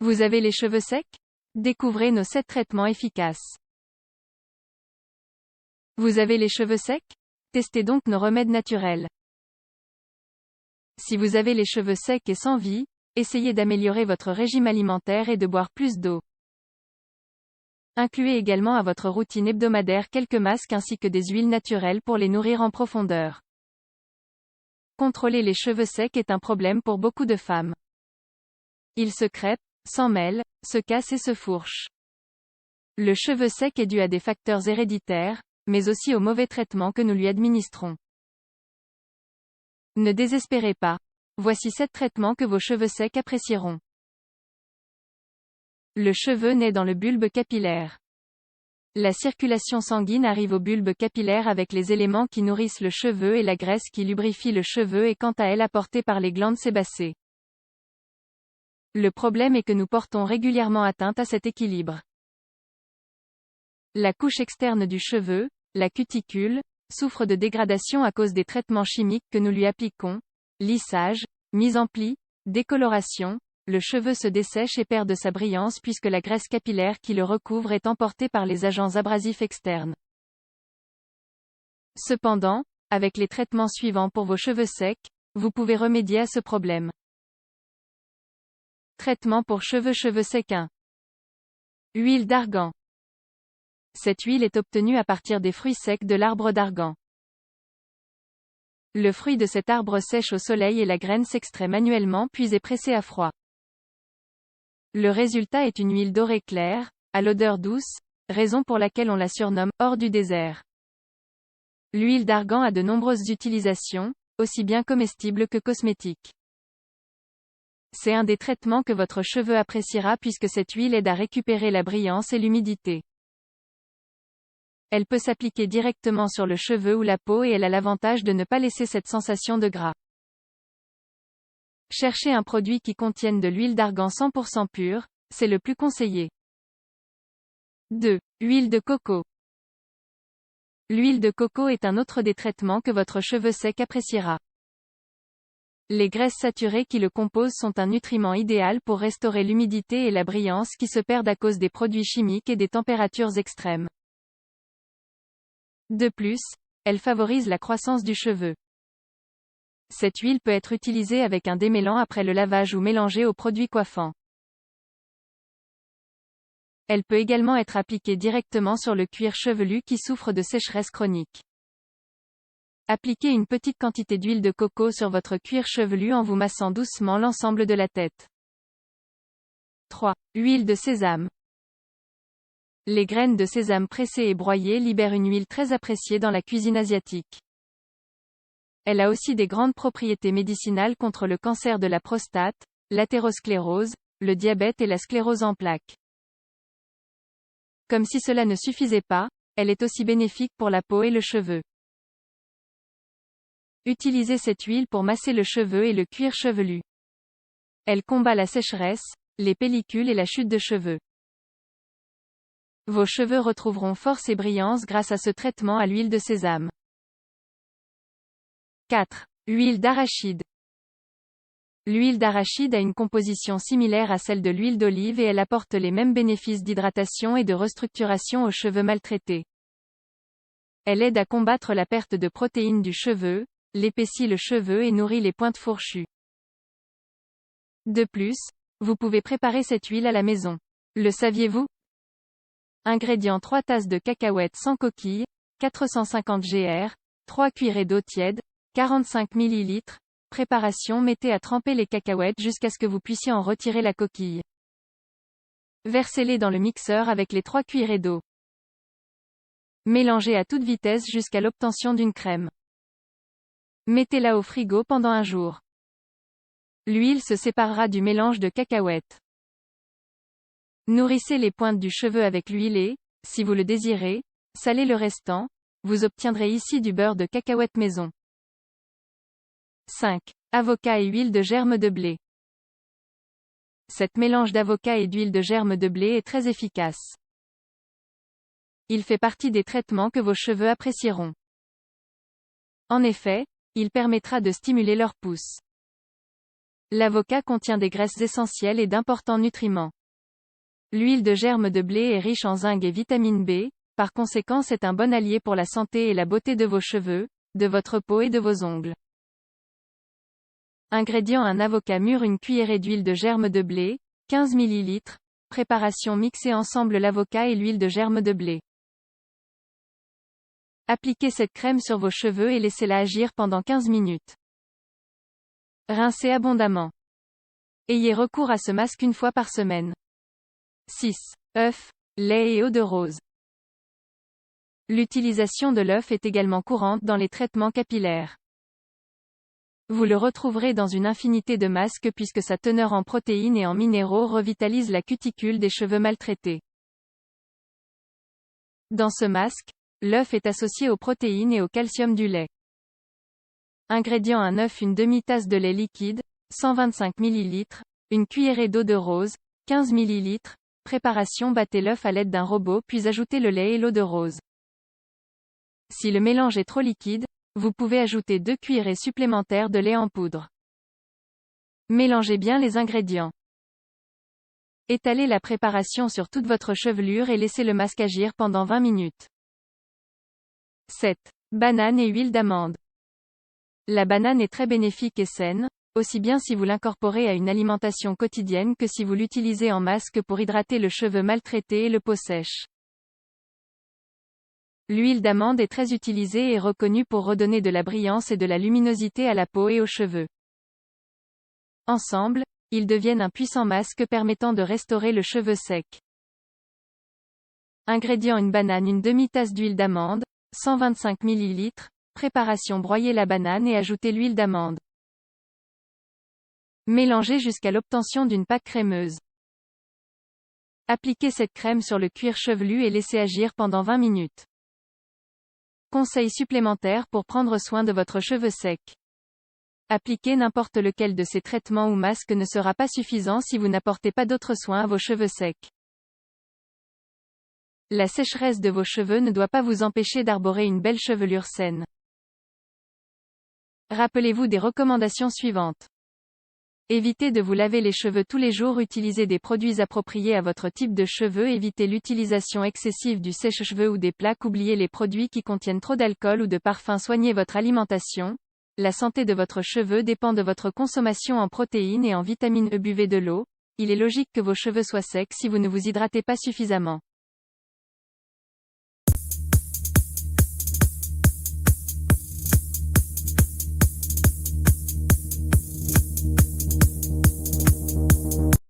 Vous avez les cheveux secs? Découvrez nos 7 traitements efficaces. Vous avez les cheveux secs? Testez donc nos remèdes naturels. Si vous avez les cheveux secs et sans vie, essayez d'améliorer votre régime alimentaire et de boire plus d'eau. Incluez également à votre routine hebdomadaire quelques masques ainsi que des huiles naturelles pour les nourrir en profondeur. Contrôler les cheveux secs est un problème pour beaucoup de femmes. Ils se crêpent, s'en mêlent, se cassent et se fourchent. Le cheveu sec est dû à des facteurs héréditaires, mais aussi au mauvais traitement que nous lui administrons. Ne désespérez pas. Voici 7 traitements que vos cheveux secs apprécieront. Le cheveu naît dans le bulbe capillaire. La circulation sanguine arrive au bulbe capillaire avec les éléments qui nourrissent le cheveu et la graisse qui lubrifie le cheveu est quant à elle apportée par les glandes sébacées. Le problème est que nous portons régulièrement atteinte à cet équilibre. La couche externe du cheveu, la cuticule, souffre de dégradation à cause des traitements chimiques que nous lui appliquons, lissage, mise en pli, décoloration, le cheveu se dessèche et perd de sa brillance puisque la graisse capillaire qui le recouvre est emportée par les agents abrasifs externes. Cependant, avec les traitements suivants pour vos cheveux secs, vous pouvez remédier à ce problème. Traitement pour cheveux secs 1. Huile d'argan. Cette huile est obtenue à partir des fruits secs de l'arbre d'argan. Le fruit de cet arbre sèche au soleil et la graine s'extrait manuellement puis est pressée à froid. Le résultat est une huile dorée claire, à l'odeur douce, raison pour laquelle on la surnomme « or du désert ». L'huile d'argan a de nombreuses utilisations, aussi bien comestibles que cosmétiques. C'est un des traitements que votre cheveu appréciera puisque cette huile aide à récupérer la brillance et l'humidité. Elle peut s'appliquer directement sur le cheveu ou la peau et elle a l'avantage de ne pas laisser cette sensation de gras. Cherchez un produit qui contienne de l'huile d'argan 100% pure, c'est le plus conseillé. 2. Huile de coco. L'huile de coco est un autre des traitements que votre cheveu sec appréciera. Les graisses saturées qui le composent sont un nutriment idéal pour restaurer l'humidité et la brillance qui se perdent à cause des produits chimiques et des températures extrêmes. De plus, elle favorise la croissance du cheveu. Cette huile peut être utilisée avec un démêlant après le lavage ou mélangée aux produits coiffants. Elle peut également être appliquée directement sur le cuir chevelu qui souffre de sécheresse chronique. Appliquez une petite quantité d'huile de coco sur votre cuir chevelu en vous massant doucement l'ensemble de la tête. 3. Huile de sésame. Les graines de sésame pressées et broyées libèrent une huile très appréciée dans la cuisine asiatique. Elle a aussi des grandes propriétés médicinales contre le cancer de la prostate, l'athérosclérose, le diabète et la sclérose en plaques. Comme si cela ne suffisait pas, elle est aussi bénéfique pour la peau et le cheveu. Utilisez cette huile pour masser le cheveu et le cuir chevelu. Elle combat la sécheresse, les pellicules et la chute de cheveux. Vos cheveux retrouveront force et brillance grâce à ce traitement à l'huile de sésame. 4. Huile d'arachide. L'huile d'arachide a une composition similaire à celle de l'huile d'olive et elle apporte les mêmes bénéfices d'hydratation et de restructuration aux cheveux maltraités. Elle aide à combattre la perte de protéines du cheveu, l'épaissit le cheveu et nourrit les pointes fourchues. De plus, vous pouvez préparer cette huile à la maison. Le saviez-vous? Ingrédients 3 tasses de cacahuètes sans coquille, 450 gr, 3 cuillerées d'eau tiède, 45 ml. Préparation: mettez à tremper les cacahuètes jusqu'à ce que vous puissiez en retirer la coquille. Versez-les dans le mixeur avec les 3 cuillerées d'eau. Mélangez à toute vitesse jusqu'à l'obtention d'une crème. Mettez-la au frigo pendant un jour. L'huile se séparera du mélange de cacahuètes. Nourrissez les pointes du cheveu avec l'huile et, si vous le désirez, salez le restant, vous obtiendrez ici du beurre de cacahuète maison. 5. Avocat et huile de germe de blé. Cet mélange d'avocat et d'huile de germe de blé est très efficace. Il fait partie des traitements que vos cheveux apprécieront. En effet, il permettra de stimuler leur pousse. L'avocat contient des graisses essentielles et d'importants nutriments. L'huile de germe de blé est riche en zinc et vitamine B, par conséquent c'est un bon allié pour la santé et la beauté de vos cheveux, de votre peau et de vos ongles. Ingrédients: un avocat mûr, une cuillerée d'huile de germe de blé, 15 ml. Préparation: mixez ensemble l'avocat et l'huile de germe de blé. Appliquez cette crème sur vos cheveux et laissez-la agir pendant 15 minutes. Rincez abondamment. Ayez recours à ce masque une fois par semaine. 6. œufs, lait et eau de rose. L'utilisation de l'œuf est également courante dans les traitements capillaires. Vous le retrouverez dans une infinité de masques puisque sa teneur en protéines et en minéraux revitalise la cuticule des cheveux maltraités. Dans ce masque, l'œuf est associé aux protéines et au calcium du lait. Ingrédients: un œuf, une demi-tasse de lait liquide, 125 ml, une cuillerée d'eau de rose, 15 ml. Préparation: battez l'œuf à l'aide d'un robot puis ajoutez le lait et l'eau de rose. Si le mélange est trop liquide, vous pouvez ajouter 2 cuillerées supplémentaires de lait en poudre. Mélangez bien les ingrédients. Étalez la préparation sur toute votre chevelure et laissez le masque agir pendant 20 minutes. 7. Banane et huile d'amande. La banane est très bénéfique et saine, aussi bien si vous l'incorporez à une alimentation quotidienne que si vous l'utilisez en masque pour hydrater le cheveu maltraité et le peau sèche. L'huile d'amande est très utilisée et reconnue pour redonner de la brillance et de la luminosité à la peau et aux cheveux. Ensemble, ils deviennent un puissant masque permettant de restaurer le cheveu sec. Ingrédients: une banane, une demi-tasse d'huile d'amande, 125 ml. Préparation: broyez la banane et ajoutez l'huile d'amande. Mélangez jusqu'à l'obtention d'une pâte crémeuse. Appliquez cette crème sur le cuir chevelu et laissez agir pendant 20 minutes. Conseil supplémentaire pour prendre soin de votre cheveu sec. Appliquer n'importe lequel de ces traitements ou masques ne sera pas suffisant si vous n'apportez pas d'autres soins à vos cheveux secs. La sécheresse de vos cheveux ne doit pas vous empêcher d'arborer une belle chevelure saine. Rappelez-vous des recommandations suivantes. Évitez de vous laver les cheveux tous les jours. Utilisez des produits appropriés à votre type de cheveux. Évitez l'utilisation excessive du sèche-cheveux ou des plaques. Oubliez les produits qui contiennent trop d'alcool ou de parfum. Soignez votre alimentation. La santé de votre cheveu dépend de votre consommation en protéines et en vitamine E. Buvez de l'eau. Il est logique que vos cheveux soient secs si vous ne vous hydratez pas suffisamment.